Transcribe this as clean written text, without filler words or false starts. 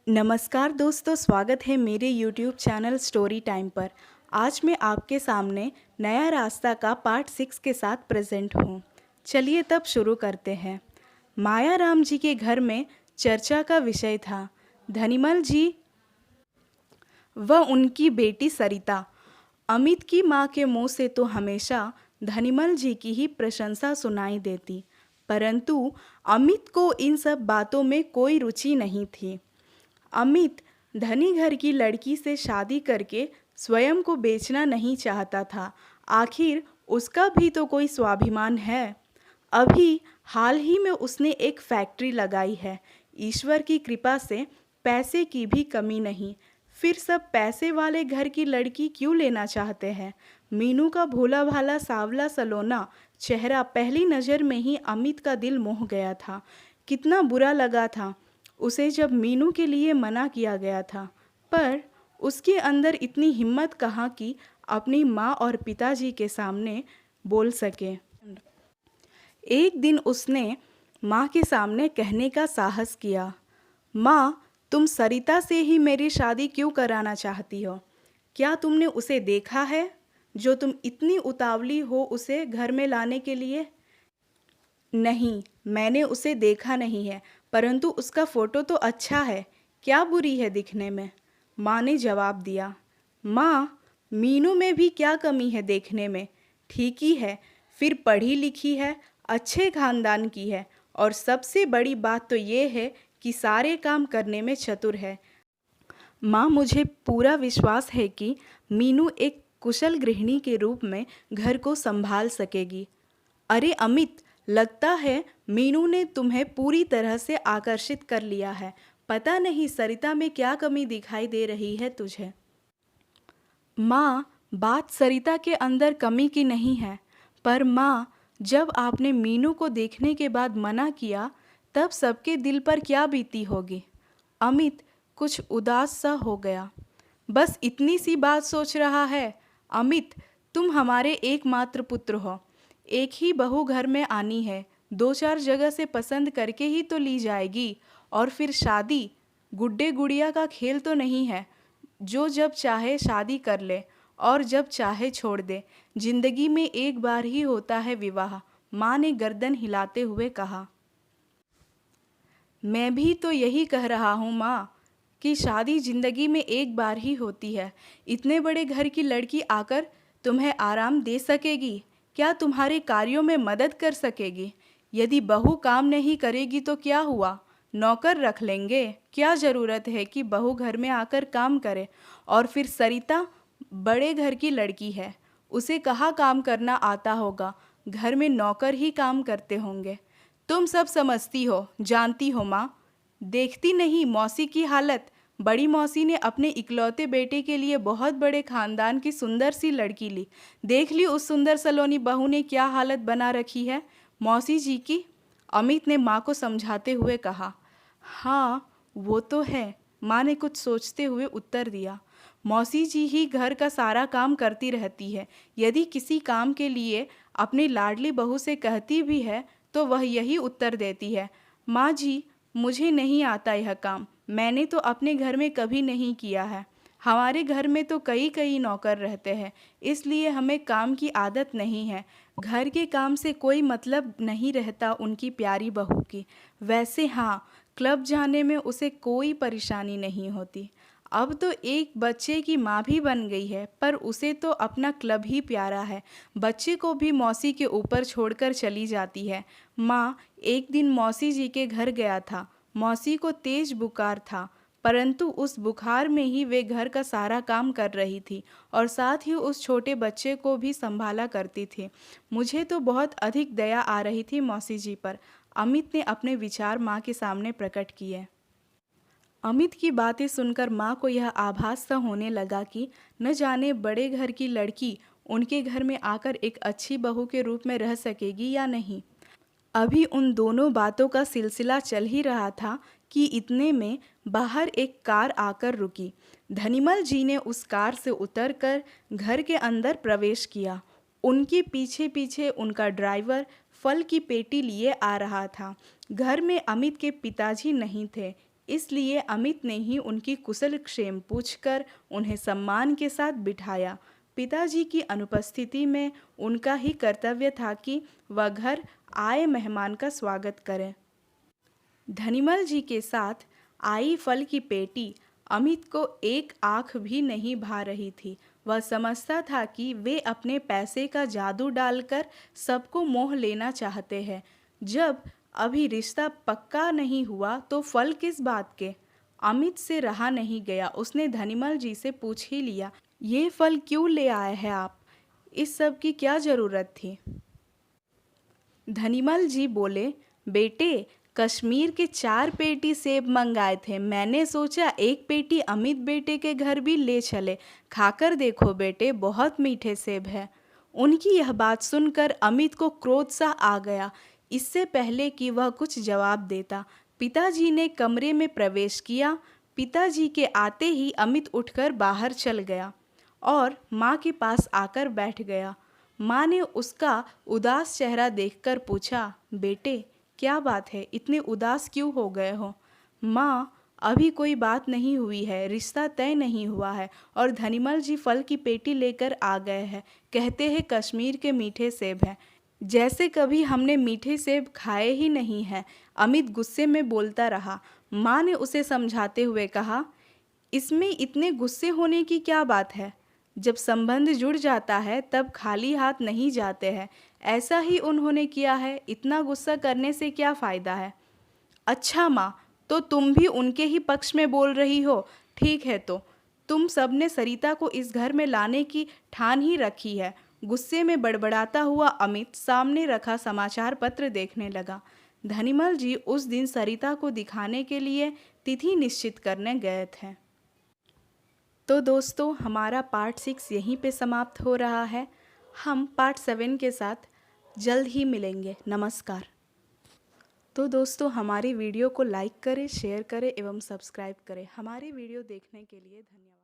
नमस्कार दोस्तों, स्वागत है मेरे YouTube चैनल स्टोरी टाइम पर। आज मैं आपके सामने नया रास्ता का पार्ट 6 के साथ प्रेजेंट हूँ। चलिए तब शुरू करते हैं। माया राम जी के घर में चर्चा का विषय था धनीमल जी व उनकी बेटी सरिता। अमित की माँ के मुंह से तो हमेशा धनीमल जी की ही प्रशंसा सुनाई देती, परंतु अमित को इन सब बातों में कोई रुचि नहीं थी। अमित धनी घर की लड़की से शादी करके स्वयं को बेचना नहीं चाहता था। आखिर उसका भी तो कोई स्वाभिमान है। अभी हाल ही में उसने एक फैक्ट्री लगाई है। ईश्वर की कृपा से पैसे की भी कमी नहीं। फिर सब पैसे वाले घर की लड़की क्यों लेना चाहते हैं। मीनू का भोला भाला सावला सलोना चेहरा पहली नज़र में ही अमित का दिल मोह गया था। कितना बुरा लगा था उसे जब मीनू के लिए मना किया गया था, पर उसके अंदर इतनी हिम्मत कहाँ कि अपनी माँ और पिताजी के सामने बोल सके। एक दिन उसने माँ के सामने कहने का साहस किया, माँ, तुम सरिता से ही मेरी शादी क्यों कराना चाहती हो? क्या तुमने उसे देखा है जो तुम इतनी उतावली हो उसे घर में लाने के लिए? नहीं, मैंने उसे देखा नहीं है, परंतु उसका फोटो तो अच्छा है। क्या बुरी है दिखने में? माँ ने जवाब दिया। माँ, मीनू में भी क्या कमी है देखने में? ठीक ही है, फिर पढ़ी लिखी है, अच्छे खानदान की है, और सबसे बड़ी बात तो ये है कि सारे काम करने में चतुर है। माँ, मुझे पूरा विश्वास है कि मीनू एक कुशल गृहिणी के रूप में घर को संभाल सकेगी। अरे अमित, लगता है मीनू ने तुम्हें पूरी तरह से आकर्षित कर लिया है। पता नहीं सरिता में क्या कमी दिखाई दे रही है तुझे। माँ, बात सरिता के अंदर कमी की नहीं है, पर माँ, जब आपने मीनू को देखने के बाद मना किया तब सबके दिल पर क्या बीती होगी। अमित कुछ उदास सा हो गया। बस इतनी सी बात सोच रहा है। अमित, तुम हमारे एकमात्र पुत्र हो। एक ही बहू घर में आनी है, 2-4 जगह से पसंद करके ही तो ली जाएगी। और फिर शादी गुड्डे गुड़िया का खेल तो नहीं है, जो जब चाहे शादी कर ले और जब चाहे छोड़ दे। जिंदगी में एक बार ही होता है विवाह। माँ ने गर्दन हिलाते हुए कहा। मैं भी तो यही कह रहा हूँ माँ, कि शादी जिंदगी में एक बार ही होती है। इतने बड़े घर की लड़की आकर तुम्हें आराम दे सकेगी? क्या तुम्हारे कार्यों में मदद कर सकेगी? यदि बहू काम नहीं करेगी तो क्या हुआ, नौकर रख लेंगे। क्या ज़रूरत है कि बहू घर में आकर काम करे? और फिर सरिता बड़े घर की लड़की है, उसे कहाँ काम करना आता होगा? घर में नौकर ही काम करते होंगे। तुम सब समझती हो, जानती हो माँ। देखती नहीं मौसी की हालत। बड़ी मौसी ने अपने इकलौते बेटे के लिए बहुत बड़े खानदान की सुंदर सी लड़की ली। देख ली उस सुंदर सलोनी बहू ने क्या हालत बना रखी है मौसी जी की। अमित ने माँ को समझाते हुए कहा। हाँ, वो तो है, माँ ने कुछ सोचते हुए उत्तर दिया। मौसी जी ही घर का सारा काम करती रहती है। यदि किसी काम के लिए अपनी लाडली बहू से कहती भी है तो वह यही उत्तर देती है, माँ जी, मुझे नहीं आता यह काम, मैंने तो अपने घर में कभी नहीं किया है। हमारे घर में तो कई कई नौकर रहते हैं, इसलिए हमें काम की आदत नहीं है। घर के काम से कोई मतलब नहीं रहता उनकी प्यारी बहू की। वैसे हाँ, क्लब जाने में उसे कोई परेशानी नहीं होती। अब तो एक बच्चे की माँ भी बन गई है, पर उसे तो अपना क्लब ही प्यारा है। बच्चे को भी मौसी के ऊपर छोड़कर चली जाती है। माँ, एक दिन मौसी जी के घर गया था। मौसी को तेज बुखार था, परंतु उस बुखार में ही वे घर का सारा काम कर रही थी और साथ ही उस छोटे बच्चे को भी संभाला करती थी। मुझे तो बहुत अधिक दया आ रही थी मौसी जी पर। अमित ने अपने विचार माँ के सामने प्रकट किए। अमित की बातें सुनकर माँ को यह आभास सा होने लगा कि न जाने बड़े घर की लड़की उनके घर में आकर एक अच्छी बहू के रूप में रह सकेगी या नहीं। अभी उन दोनों बातों का सिलसिला चल ही रहा था कि इतने में बाहर एक कार आकर रुकी। धनीमल जी ने उस कार से उतरकर घर के अंदर प्रवेश किया। उनके पीछे पीछे उनका ड्राइवर फल की पेटी लिए आ रहा था। घर में अमित के पिताजी नहीं थे, इसलिए अमित ने ही उनकी कुशल क्षेम पूछकर उन्हें सम्मान के साथ बिठाया। पिताजी की अनुपस्थिति में उनका ही कर्तव्य था कि वह घर आए मेहमान का स्वागत करें। धनीमल जी के साथ आई फल की पेटी अमित को एक आँख भी नहीं भा रही थी। वह समझता था कि वे अपने पैसे का जादू डालकर सबको मोह लेना चाहते हैं। जब अभी रिश्ता पक्का नहीं हुआ तो फल किस बात के। अमित से रहा नहीं गया, उसने धनीमल जी से पूछ ही लिया, ये फल क्यों ले आए हैं आप? इस सब की क्या ज़रूरत थी? धनीमल जी बोले, बेटे कश्मीर के 4 पेटी सेब मंगाए थे। मैंने सोचा एक पेटी अमित बेटे के घर भी ले चले। खाकर देखो बेटे, बहुत मीठे सेब है। उनकी यह बात सुनकर अमित को क्रोध सा आ गया। इससे पहले कि वह कुछ जवाब देता, पिताजी ने कमरे में प्रवेश किया। पिताजी के आते ही अमित उठकर बाहर चल गया और माँ के पास आकर बैठ गया। माँ ने उसका उदास चेहरा देखकर पूछा, बेटे क्या बात है, इतने उदास क्यों हो गए हो? माँ, अभी कोई बात नहीं हुई है, रिश्ता तय नहीं हुआ है और धनीमल जी फल की पेटी लेकर आ गए हैं। कहते हैं कश्मीर के मीठे सेब हैं। जैसे कभी हमने मीठे सेब खाए ही नहीं हैं। अमित गुस्से में बोलता रहा। माँ ने उसे समझाते हुए कहा, इसमें इतने गुस्से होने की क्या बात है? जब संबंध जुड़ जाता है तब खाली हाथ नहीं जाते हैं। ऐसा ही उन्होंने किया है, इतना गुस्सा करने से क्या फ़ायदा है? अच्छा माँ, तो तुम भी उनके ही पक्ष में बोल रही हो। ठीक है, तो तुम सब ने सरिता को इस घर में लाने की ठान ही रखी है। गुस्से में बड़बड़ाता हुआ अमित सामने रखा समाचार पत्र देखने लगा। धनीमल जी उस दिन सरिता को दिखाने के लिए तिथि निश्चित करने गए थे। तो दोस्तों, हमारा पार्ट 6 यहीं पे समाप्त हो रहा है। हम पार्ट 7 के साथ जल्द ही मिलेंगे। नमस्कार। तो दोस्तों, हमारी वीडियो को लाइक करें, शेयर करें एवं सब्सक्राइब करें। हमारी वीडियो देखने के लिए धन्यवाद।